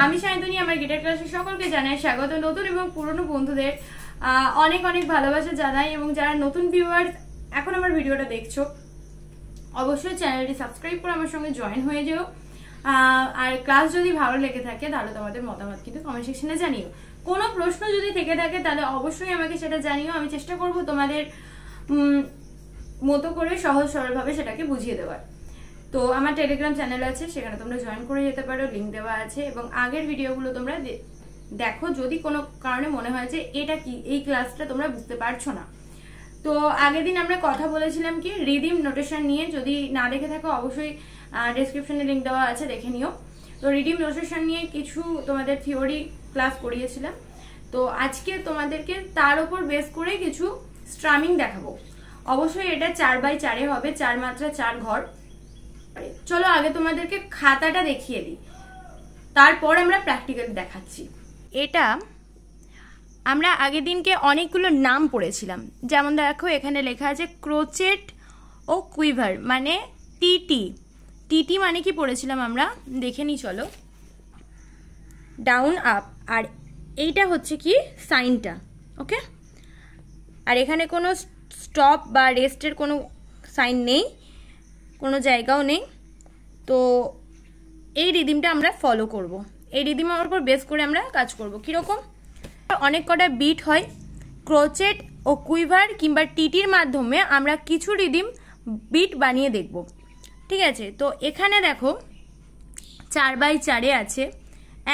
আমি শান্তনী, আমার গিটার ক্লাসে সকলকে জানাই স্বাগত। নতুন এবং পুরনো বন্ধুদের অনেক অনেক ভালোবাসা জানাই, এবং যারা নতুন ভিউয়ার্স এখন আমার ভিডিওটা দেখছো অবশ্যই চ্যানেলটি সাবস্ক্রাইব করে আমার সঙ্গে জয়েন হয়ে যেও। আর ক্লাস যদি ভালো লেগে থাকে তাহলে তোমাদের মতামত কিন্তু কমেন্ট সেকশনে জানিও। কোনো প্রশ্ন যদি থেকে থাকে তাহলে অবশ্যই আমাকে সেটা জানিও। আমি চেষ্টা করব তোমাদের মতো করে সহজ সরলভাবে সেটাকে বুঝিয়ে দেওয়ার। তো আমার টেলিগ্রাম চ্যানেল আছে, সেখানে তোমরা জয়েন করে যেতে পারো, লিঙ্ক দেওয়া আছে। এবং আগের ভিডিওগুলো তোমরা দেখো যদি কোনো কারণে মনে হয় যে এটা কি, এই ক্লাসটা তোমরা বুঝতে পারছো না। তো আগের দিন আমরা কথা বলেছিলাম কি রিদিম নোটেশন নিয়ে, যদি না দেখে থাকো অবশ্যই ডেসক্রিপশনে লিঙ্ক দেওয়া আছে, দেখে নিও। তো রিদিম নোটেশন নিয়ে কিছু তোমাদের থিওরি ক্লাস করিয়েছিলাম। তো আজকে তোমাদেরকে তার উপর বেস করে কিছু স্ট্রামিং দেখাবো। অবশ্যই এটা 4x4 হবে, 4 মাত্রা 4 ঘর। চলো আগে তোমাদেরকে খাতাটা দেখিয়ে দিই, তারপর আমরা প্র্যাকটিক্যাল দেখাচ্ছি। এটা আমরা আগের দিনকে অনেকগুলো নাম পড়েছিলাম, যেমন দেখো এখানে লেখা আছে ক্রোচেট ও কুইভার, মানে টিটি। টিটি মানে কি পড়েছিলাম আমরা, দেখে নিই চলো। ডাউন আপ, আর এইটা হচ্ছে কি সাইনটা, ওকে। আর এখানে কোনো স্টপ বা রেস্টের কোনো সাইন নেই, কোনো জায়গাও নেই। তো এই রিদিমটা আমরা ফলো করব, এই রিদিমের উপর বেস করে আমরা কাজ করব। কীরকম, অনেক কটা বিট হয়, ক্রোচেট ও কুইভার কিংবা টিটির মাধ্যমে আমরা কিছু রিদিম বিট বানিয়ে দেখব, ঠিক আছে। তো এখানে দেখো 4x4 আছে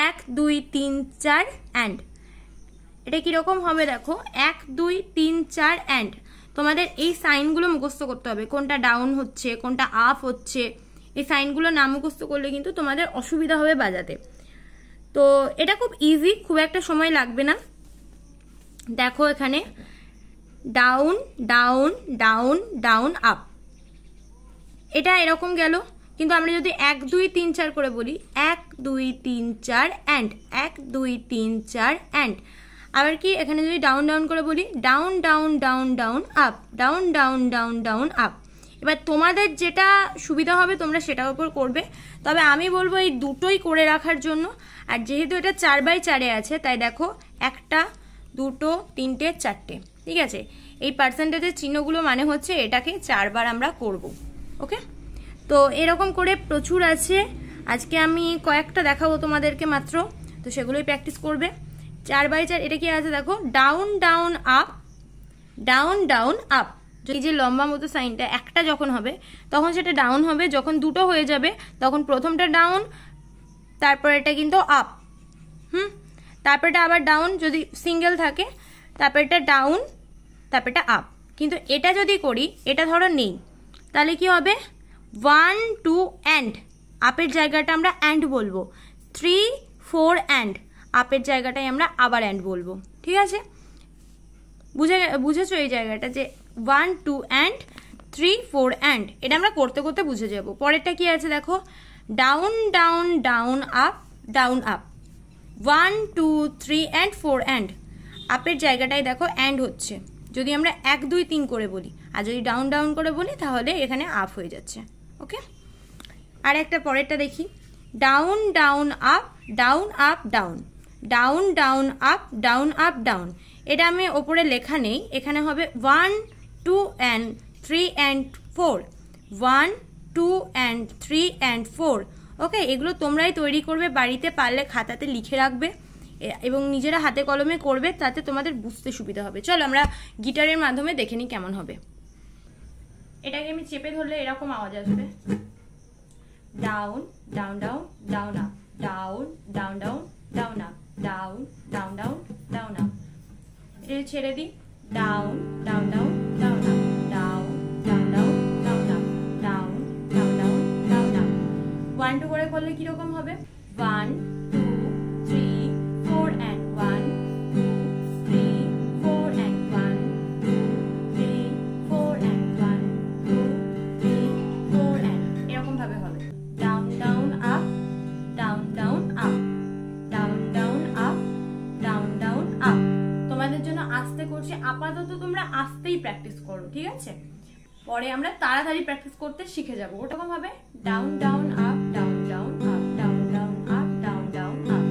1 2 3 4 অ্যান্ড। এটা কীরকম হবে দেখো, 1 2 3 4 অ্যান্ড। তোমাদের এই সাইনগুলো মুখস্থ করতে হবে, কোনটা ডাউন হচ্ছে কোনটা আপ হচ্ছে। এই সাইনগুলো না মুখস্থ করলে কিন্তু তোমাদের অসুবিধা হবে বাজাতে। তো এটা খুব ইজি, খুব একটা সময় লাগবে না। দেখো এখানে down down down down up, এটা এরকম গেল। কিন্তু আমরা যদি 1 2 3 4 করে বলি, 1 2 3 4 অ্যান্ড, 1 2 3 4 অ্যান্ড। আবার কি এখানে যদি ডাউন ডাউন করে বলি, down down down down up, down down down down up. এবার তোমাদের যেটা সুবিধা হবে তোমরা সেটার উপর করবে, তবে আমি বলবো এই দুটোই করে রাখার জন্য। আর যেহেতু এটা 4x4 আছে, তাই দেখো 1 2 3 4, ঠিক আছে। এই পার্সেন্টেজের চিহ্নগুলো মানে হচ্ছে এটাকে 4 বার আমরা করব, ওকে। তো এরকম করে প্রচুর আছে, আজকে আমি কয়েকটা দেখাবো তোমাদেরকে মাত্র, তো সেগুলোই প্র্যাকটিস করবে। 4x4 এটা কি আছে দেখো, down down up, down down up. এই যে লম্বা মতো সাইনটা একটা যখন হবে তখন সেটা ডাউন হবে, যখন দুটো হয়ে যাবে তখন প্রথমটা ডাউন, তারপর এটা কিন্তু আপ, তারপর এটা আবার ডাউন যদি সিঙ্গেল থাকে, তারপর এটা ডাউন, তারপর এটা আপ। কিন্তু এটা যদি করি, এটা ধরো নেই, তাহলে কি হবে 1 2 অ্যান্ড, আপের জায়গাটা আমরা অ্যান্ড বলবো। 3 4 অ্যান্ড, আপের জায়গাটায় আমরা আবার অ্যান্ড বলবো, ঠিক আছে। বুঝেছো এই জায়গাটা যে 1 2 অ্যান্ড 3 4 অ্যান্ড, এটা আমরা করতে করতে বুঝে যাব। পরেরটা কি আছে দেখো, down down down up, down up, 1 2 3 and 4 and. আপের জায়গাটায় দেখো অ্যান্ড হচ্ছে, যদি আমরা 1 2 3 করে বলি, আর যদি ডাউন ডাউন করে বলি তাহলে এখানে আপ হয়ে যাচ্ছে, ওকে। আর একটা পরেরটা দেখি, down down up, down up down, down down up, down up down. এটা আমি ওপরে লেখা নেই, এখানে হবে 1 2 and 3 and 4, 1 2 and 3 and 4, ওকে। এগুলো তোমরাই তৈরি করবে বাড়িতে, পারলে খাতাতে লিখে রাখবে এবং নিজেরা হাতে কলমে করবে, তাতে তোমাদের বুঝতে সুবিধা হবে। চলো আমরা গিটারের মাধ্যমে দেখে নিই কেমন হবে। এটাকে আমি চেপে ধরলে এরকম আওয়াজ আসবে, down down down down up, down down down down up, down down down down up. এটা ছেড়ে দিই, down down down down up, down down down down up, down down down down up. 1 2 করে করলে কিরকম হবে, 1 2 3 4 and 1 2 3 4 and 1 2 3 4 and 1 2 3 4 and, এরকম ভাবে হবে। Down down up, down down up, down down up, down down up. তোমাদের জন্য আস্তে করছি, আপাতত তোমরা আস্তেই প্র্যাকটিস করো, ঠিক আছে। পরে আমরা তাড়াতাড়ি প্র্যাকটিস করতে শিখে যাবো। ওরকম ভাবে down down up, down down up, down down up, down down up,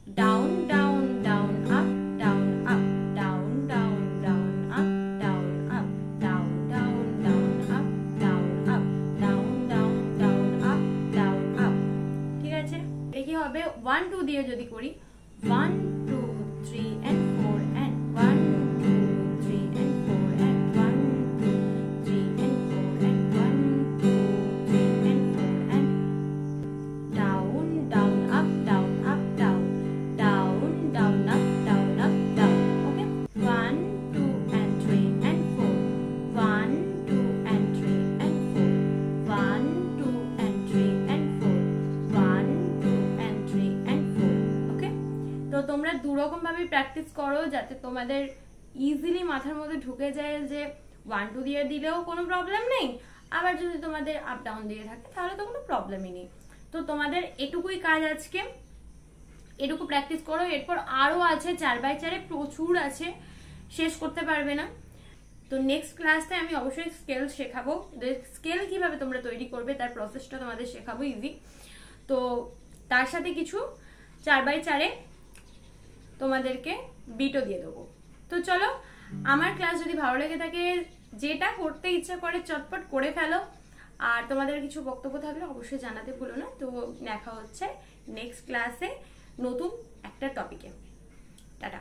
down down down up down up down down down up down up down down down up down up down down down up down up. ঠিক আছে, এটা কি হবে 1 2 দিয়ে যদি করি 1 2 3 and 4 and 1 2 3 and 4 and 1 2 3 and 4 and 1 2 3 and 4 and down down up down up down down down up down up down. Okay, 1 2 and 3 and 4 1 2 and 3 and 4 1 2 and 3 and 4 1 2 and 3 and 4. Okay, তো তোমরা দুরকম ভাবে প্র্যাকটিস করো যাতে তোমাদের easily মাথার মধ্যে ঢুকে যায় যে 1 2 দিয়ে দিলেও কোনো প্রবলেম নেই, আবার যদি তোমাদের আপ ডাউন দিয়ে থাকে তাহলে তো কোনো প্রবলেমই নেই। তো তোমাদের এটুকুই কাজ আজকে, এটুকু প্র্যাকটিস করো। এরপর আরো আছে 4x4 প্রচুর আছে, শেষ করতে পারবে না। তো নেক্সট ক্লাসে আমি অবশ্যই স্কেল শেখাবো, স্কেল কিভাবে তোমরা তৈরি করবে তার প্রসেসটা তোমাদের শেখাবো ইজি। তো তার সাথে কিছু 4x4 তোমাদেরকে বিটও দিয়ে দেবো। তো চলো, আমার ক্লাস যদি ভালো লেগে থাকে, যেটা করতে ইচ্ছা করে চটপট করে ফেলো। আর তোমাদের কিছু বক্তব্য থাকলে অবশ্যই জানাতে ভুলো না। তো দেখা হচ্ছে নেক্সট ক্লাসে নতুন একটা টপিকে। টাটা।